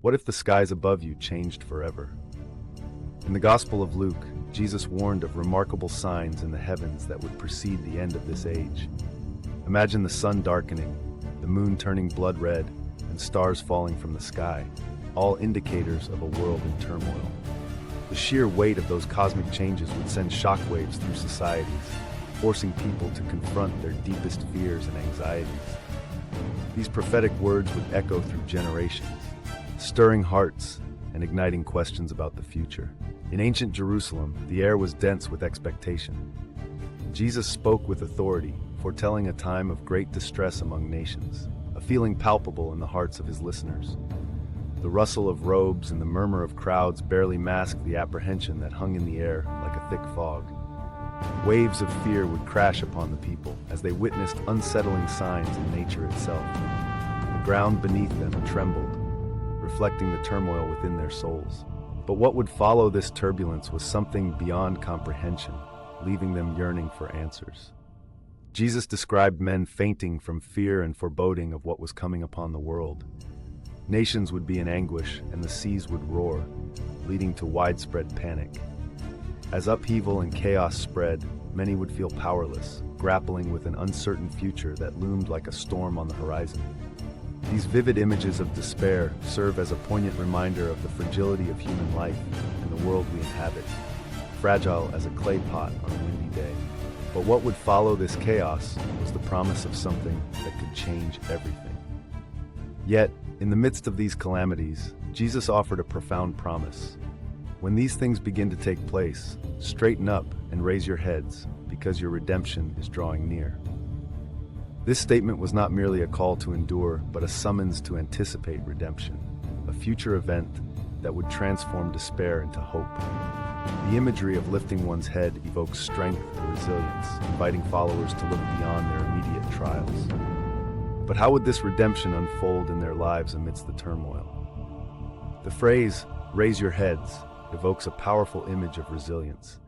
What if the skies above you changed forever? In the Gospel of Luke, Jesus warned of remarkable signs in the heavens that would precede the end of this age. Imagine the sun darkening, the moon turning blood red, and stars falling from the sky, all indicators of a world in turmoil. The sheer weight of those cosmic changes would send shockwaves through societies, forcing people to confront their deepest fears and anxieties. These prophetic words would echo through generations, stirring hearts and igniting questions about the future. In ancient Jerusalem, the air was dense with expectation. Jesus spoke with authority, foretelling a time of great distress among nations, a feeling palpable in the hearts of his listeners. The rustle of robes and the murmur of crowds barely masked the apprehension that hung in the air like a thick fog. Waves of fear would crash upon the people as they witnessed unsettling signs in nature itself. The ground beneath them trembled, reflecting the turmoil within their souls. But what would follow this turbulence was something beyond comprehension, leaving them yearning for answers. Jesus described men fainting from fear and foreboding of what was coming upon the world. Nations would be in anguish and the seas would roar, leading to widespread panic. As upheaval and chaos spread, many would feel powerless, grappling with an uncertain future that loomed like a storm on the horizon. These vivid images of despair serve as a poignant reminder of the fragility of human life and the world we inhabit, fragile as a clay pot on a windy day. But what would follow this chaos was the promise of something that could change everything. Yet, in the midst of these calamities, Jesus offered a profound promise. When these things begin to take place, straighten up and raise your heads, because your redemption is drawing near. This statement was not merely a call to endure, but a summons to anticipate redemption, a future event that would transform despair into hope. The imagery of lifting one's head evokes strength and resilience, inviting followers to look beyond their immediate trials. But how would this redemption unfold in their lives amidst the turmoil? The phrase, "raise your heads," evokes a powerful image of resilience.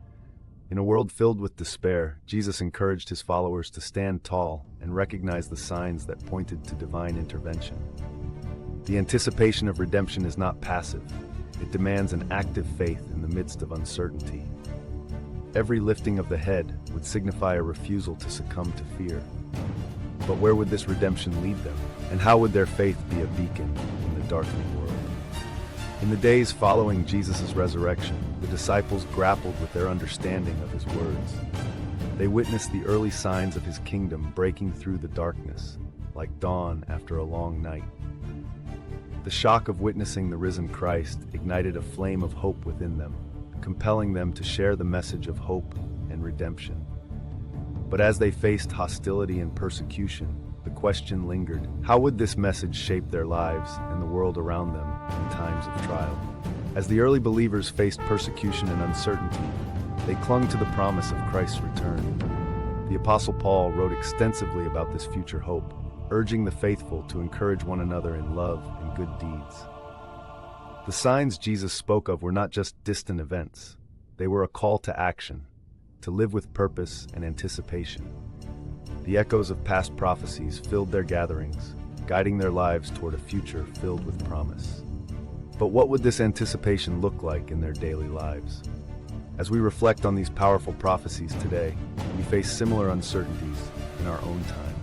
In a world filled with despair, Jesus encouraged his followers to stand tall and recognize the signs that pointed to divine intervention. The anticipation of redemption is not passive. It demands an active faith in the midst of uncertainty. Every lifting of the head would signify a refusal to succumb to fear. But where would this redemption lead them? And how would their faith be a beacon in the darkening world? In the days following Jesus' resurrection, the disciples grappled with their understanding of his words. They witnessed the early signs of his kingdom breaking through the darkness, like dawn after a long night. The shock of witnessing the risen Christ ignited a flame of hope within them, compelling them to share the message of hope and redemption. But as they faced hostility and persecution, the question lingered: how would this message shape their lives and the world around them in times of trial? As the early believers faced persecution and uncertainty, they clung to the promise of Christ's return. The Apostle Paul wrote extensively about this future hope, urging the faithful to encourage one another in love and good deeds. The signs Jesus spoke of were not just distant events. They were a call to action, to live with purpose and anticipation. The echoes of past prophecies filled their gatherings, guiding their lives toward a future filled with promise. But what would this anticipation look like in their daily lives? As we reflect on these powerful prophecies today, we face similar uncertainties in our own time.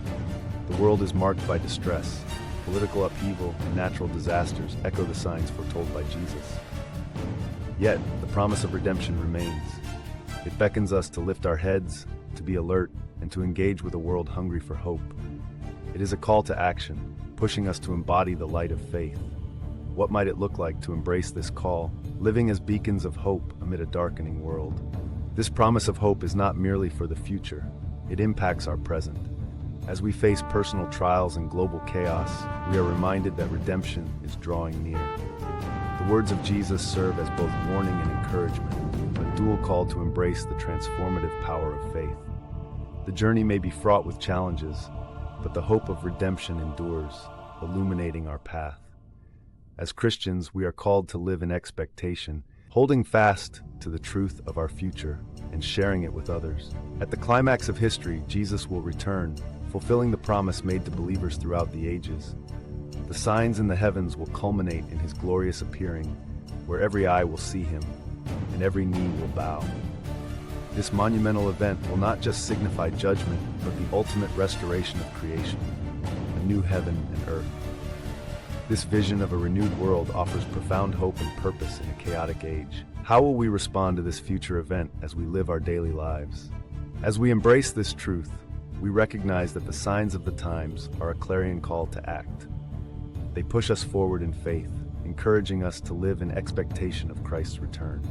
The world is marked by distress. Political upheaval and natural disasters echo the signs foretold by Jesus. Yet, the promise of redemption remains. It beckons us to lift our heads, to be alert, and to engage with a world hungry for hope. It is a call to action, pushing us to embody the light of faith. What might it look like to embrace this call, living as beacons of hope amid a darkening world? This promise of hope is not merely for the future, it impacts our present. As we face personal trials and global chaos, we are reminded that redemption is drawing near. The words of Jesus serve as both warning and encouragement, a dual call to embrace the transformative power of faith. The journey may be fraught with challenges, but the hope of redemption endures, illuminating our path. As Christians, we are called to live in expectation, holding fast to the truth of our future and sharing it with others. At the climax of history, Jesus will return, fulfilling the promise made to believers throughout the ages. The signs in the heavens will culminate in his glorious appearing, where every eye will see him and every knee will bow. This monumental event will not just signify judgment, but the ultimate restoration of creation, a new heaven and earth. This vision of a renewed world offers profound hope and purpose in a chaotic age. How will we respond to this future event as we live our daily lives? As we embrace this truth, we recognize that the signs of the times are a clarion call to act. They push us forward in faith, encouraging us to live in expectation of Christ's return.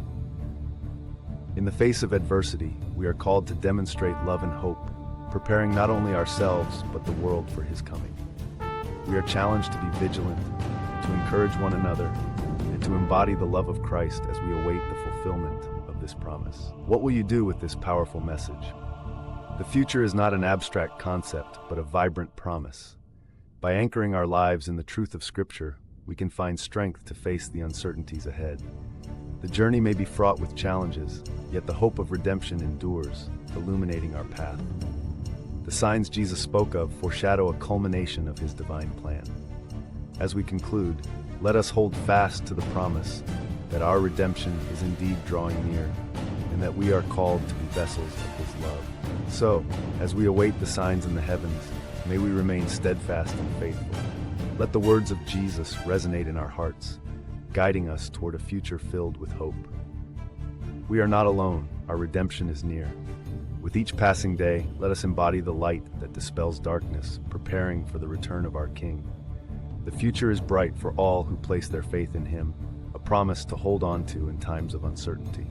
In the face of adversity, we are called to demonstrate love and hope, preparing not only ourselves but the world for his coming. We are challenged to be vigilant, to encourage one another, and to embody the love of Christ as we await the fulfillment of this promise. What will you do with this powerful message? The future is not an abstract concept, but a vibrant promise. By anchoring our lives in the truth of Scripture, we can find strength to face the uncertainties ahead. The journey may be fraught with challenges, yet the hope of redemption endures, illuminating our path. The signs Jesus spoke of foreshadow a culmination of his divine plan. As we conclude, let us hold fast to the promise that our redemption is indeed drawing near, and that we are called to be vessels of his love. So, as we await the signs in the heavens, may we remain steadfast and faithful. Let the words of Jesus resonate in our hearts, guiding us toward a future filled with hope. We are not alone, our redemption is near. With each passing day, let us embody the light that dispels darkness, preparing for the return of our King. The future is bright for all who place their faith in him, a promise to hold on to in times of uncertainty.